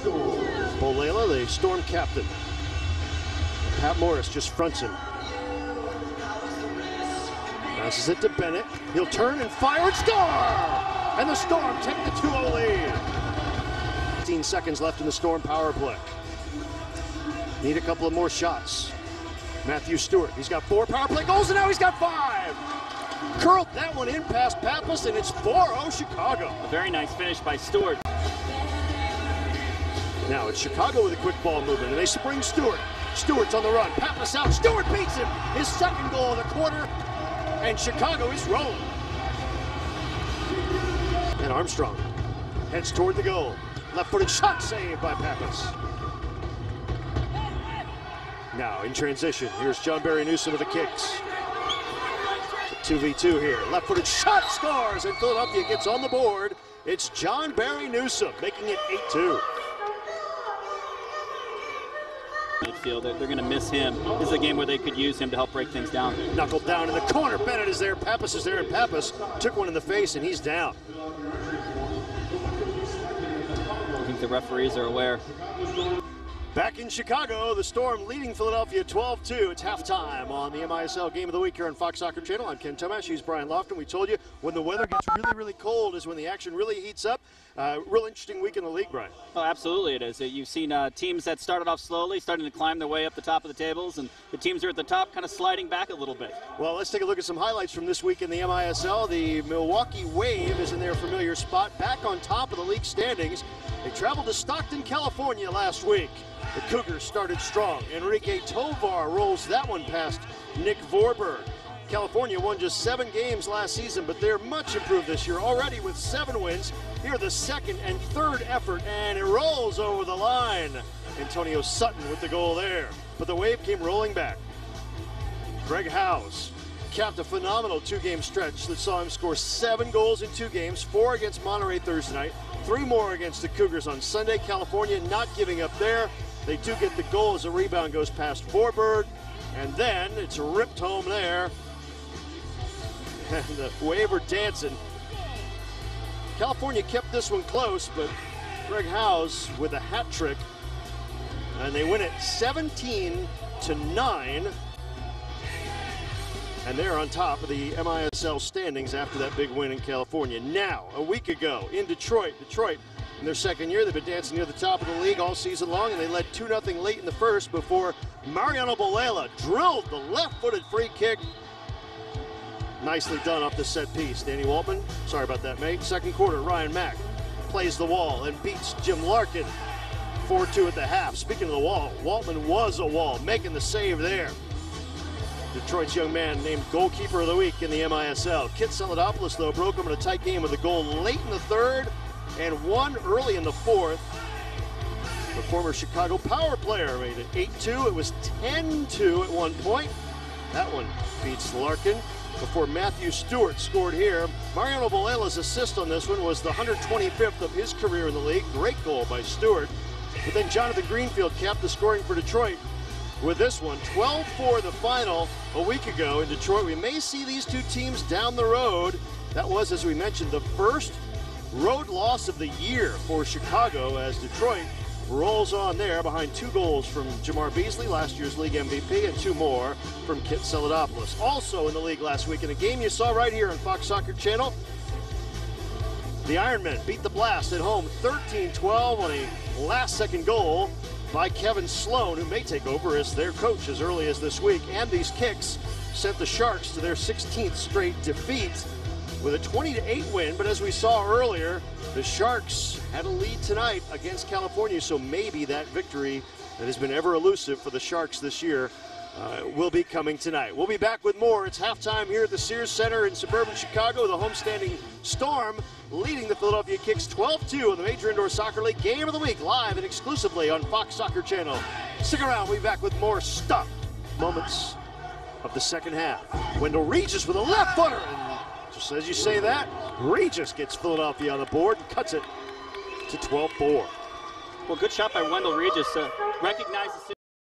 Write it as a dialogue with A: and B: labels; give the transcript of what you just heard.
A: Bolela, the Storm captain. Pat Morris just fronts him. Passes it to Bennett. He'll turn and fire and score! And the Storm take the 2-0 lead. 15 seconds left in the Storm power play. Need a couple of more shots. Matthew Stewart, he's got 4 power play goals, and now he's got 5. Curled that one in past Pappas, and it's 4-0 Chicago.
B: A very nice finish by Stewart.
A: Now it's Chicago with a quick ball movement, and they spring Stewart. Stewart's on the run. Pappas out. Stewart beats him. His second goal of the quarter, and Chicago is rolling. And Armstrong heads toward the goal. Left-footed shot saved by Pappas. Now in transition, here's John Barry Newsom with the KiXX. 2v2 here. Left-footed shot scores, and Philadelphia gets on the board. It's John Barry Newsom making it 8-2.
B: Midfield, they're going to miss him. This is a game where they could use him to help break things down.
A: Knuckled down in the corner. Bennett is there. Pappas is there, and Pappas took one in the face, and he's down.
B: I think the referees are aware.
A: Back in Chicago, the Storm leading Philadelphia 12-2. It's halftime on the MISL Game of the Week here on Fox Soccer Channel. I'm Ken Tomash. He's Brian Lofton. We told you when the weather gets really, really cold is when the action really heats up. Real interesting week in the league, Brian.
B: Oh, absolutely it is. You've seen teams that started off slowly, starting to climb their way up the top of the tables, and the teams are at the top kind of sliding back a little bit.
A: Well, let's take a look at some highlights from this week in the MISL. The Milwaukee Wave is in their familiar spot, back on top of the league standings. They traveled to Stockton, California last week. The Cougars started strong. Enrique Tovar rolls that one past Nick Vorberg. California won just 7 games last season, but they're much improved this year already with 7 wins. Here the second and third effort, and it rolls over the line. Antonio Sutton with the goal there. But the Wave came rolling back. Greg Howes capped a phenomenal 2-game stretch that saw him score 7 goals in 2 games, 4 against Monterey Thursday night, 3 more against the Cougars on Sunday. California not giving up there. They do get the goal as a rebound goes past Vorberg, and then it's ripped home there. And the Wave are dancing. California kept this one close, but Greg Howes with a hat trick, and they win it 17-9. And they're on top of the MISL standings after that big win in California. Now, a week ago in Detroit, in their second year, they've been dancing near the top of the league all season long, and they led 2-0 late in the first before Mariano Bolela drilled the left-footed free kick. Nicely done off the set piece. Danny Waltman, sorry about that, mate. Second quarter, Ryan Mack plays the wall and beats Jim Larkin 4-2 at the half. Speaking of the wall, Waltman was a wall, making the save there. Detroit's young man named goalkeeper of the week in the MISL. Kit Saladopoulos, though, broke him in a tight game with a goal late in the third and one early in the fourth. The former Chicago power player made it 8-2. It was 10-2 at one point. That one beats Larkin before Matthew Stewart scored here. Mariano Bolela's assist on this one was the 125th of his career in the league. Great goal by Stewart. But then Jonathan Greenfield capped the scoring for Detroit with this one. 12-4 the final a week ago in Detroit. We may see these two teams down the road. That was, as we mentioned, the first road loss of the year for Chicago as Detroit rolls on there behind 2 goals from Jamar Beasley, last year's league MVP, and 2 more from Kit Saladopoulos. Also in the league last week in a game you saw right here on Fox Soccer Channel, the Ironmen beat the Blast at home 13-12 on a last-second goal by Kevin Sloan, who may take over as their coach as early as this week. And these KiXX sent the Sharks to their 16th straight defeat with a 20-8 win. But as we saw earlier, the Sharks had a lead tonight against California, so maybe that victory that has been ever elusive for the Sharks this year will be coming tonight. We'll be back with more. It's halftime here at the Sears Centre in suburban Chicago. The homestanding Storm leading the Philadelphia KiXX 12-2 in the Major Indoor Soccer League Game of the Week, live and exclusively on Fox Soccer Channel. Stick around. We'll be back with more stuff. Moments of the second half. Wendell Regis with a left footer. And just as you say that, Regis gets Philadelphia on the board and cuts it to 12-4.
B: Well, good shot by Wendell Regis. Recognizes